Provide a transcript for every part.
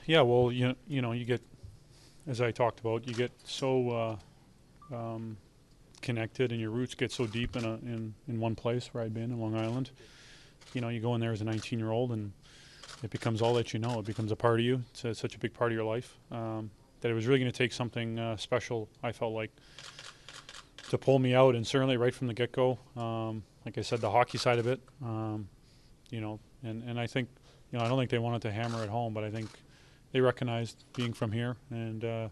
Yeah, well, you know, you get, as I talked about, you get so connected, and your roots get so deep in one place where I'd been in Long Island. You know, you go in there as a 19-year-old, and it becomes all that you know. It becomes a part of you. It's such a big part of your life that it was really going to take something special. I felt like to pull me out, and certainly right from the get-go. Like I said, the hockey side of it. You know, and I think, you know, I don't think they wanted to hammer it home, but I think they recognized being from here and,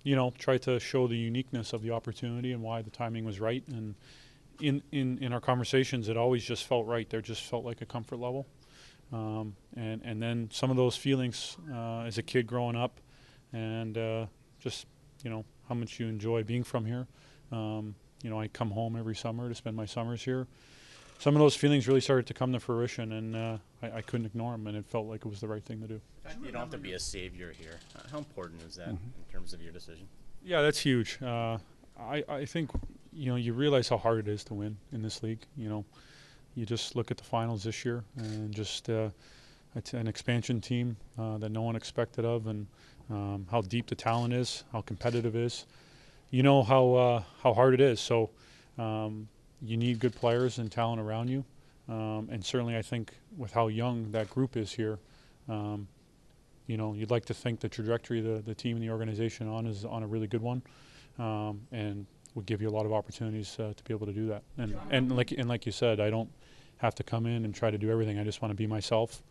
you know, tried to show the uniqueness of the opportunity and why the timing was right. And in our conversations, it always just felt right. There just felt like a comfort level. And then some of those feelings as a kid growing up and just, you know, how much you enjoy being from here. You know, I come home every summer to spend my summers here. Some of those feelings really started to come to fruition, and I couldn't ignore them, and it felt like it was the right thing to do. You don't have to be a savior here. How important is that in terms of your decision? Yeah, that's huge. I think, you know, you realize how hard it is to win in this league. You know, you just look at the finals this year, and just it's an expansion team that no one expected of, and how deep the talent is, how competitive it is. You know how hard it is. So. You need good players and talent around you, and certainly I think with how young that group is here, you know, you'd like to think the trajectory the team and the organization on is on a really good one, and would give you a lot of opportunities to be able to do that. And like you said, I don't have to come in and try to do everything. I just want to be myself,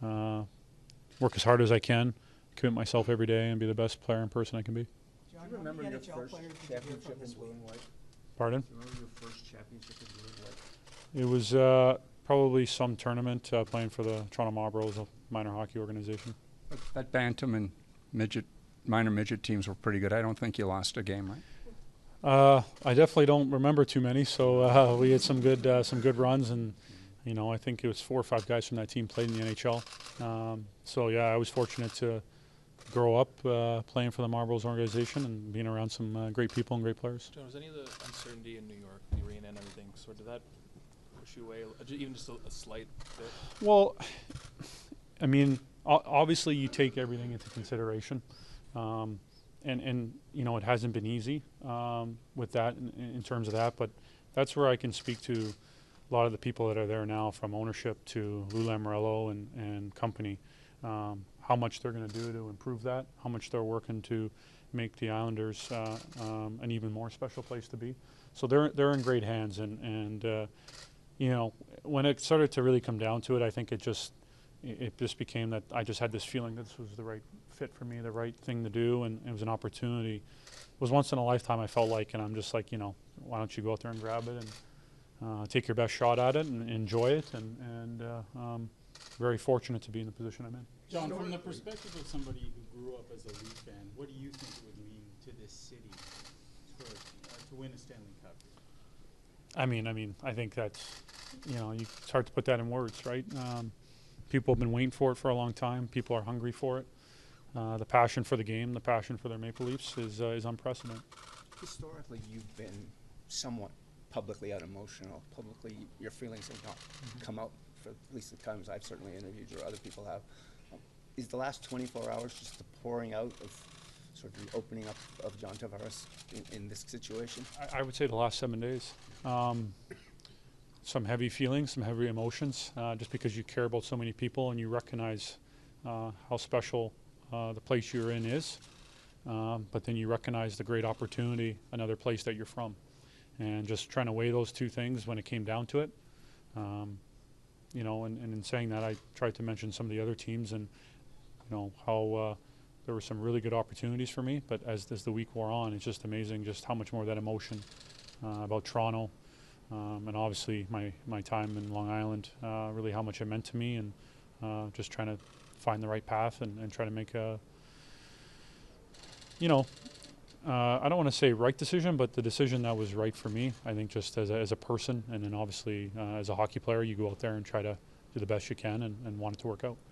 work as hard as I can, commit myself every day, and be the best player and person I can be. John, do you remember your first championship in blue and white? Pardon? Do you remember your first championship in blue and white? It was probably some tournament playing for the Toronto Marlboros, a minor hockey organization. That bantam and minor midget teams were pretty good. I don't think you lost a game, right? I definitely don't remember too many. So we had some good runs, and you know, I think it was 4 or 5 guys from that team played in the NHL. So yeah, I was fortunate to grow up playing for the Marlboros organization and being around some great people and great players. John, was any of the uncertainty in New York, the arena and everything, so did that push you away, even just a slight bit? Well, I mean, obviously you take everything into consideration, and you know, it hasn't been easy with that in terms of that, but that's where I can speak to a lot of the people that are there now, from ownership to Lou Lamoriello and company. How much they're going to do to improve that, how much they're working to make the Islanders an even more special place to be. So they're in great hands, and you know, when it started to really come down to it, I think it just became that I just had this feeling that this was the right fit for me, the right thing to do, and it was an opportunity. It was once in a lifetime, I felt like, and I'm just like, you know, why don't you go out there and grab it and take your best shot at it and enjoy it, and very fortunate to be in the position I'm in. John, from the perspective of somebody who grew up as a Leaf fan, what do you think it would mean to this city to win a Stanley Cup? I mean, I think that's, you know, it's hard to put that in words, right? People have been waiting for it for a long time. People are hungry for it. The passion for the game, the passion for their Maple Leafs is unprecedented. Historically, you've been somewhat publicly unemotional. Publicly, your feelings have not come out, for at least the times I've certainly interviewed you or other people have. Is the last 24 hours just the pouring out of sort of the opening up of John Tavares in this situation? I would say the last 7 days. Some heavy feelings, some heavy emotions, just because you care about so many people and you recognize how special the place you're in is. But then you recognize the great opportunity, another place that you're from. And just trying to weigh those two things when it came down to it. You know, and in saying that, I tried to mention some of the other teams and, you know, how there were some really good opportunities for me. But as the week wore on, it's just amazing just how much more that emotion about Toronto and obviously my time in Long Island, really how much it meant to me, and just trying to find the right path and try to make a, you know, I don't want to say right decision, but the decision that was right for me. I think just as a person, and then obviously as a hockey player, you go out there and try to do the best you can and want it to work out.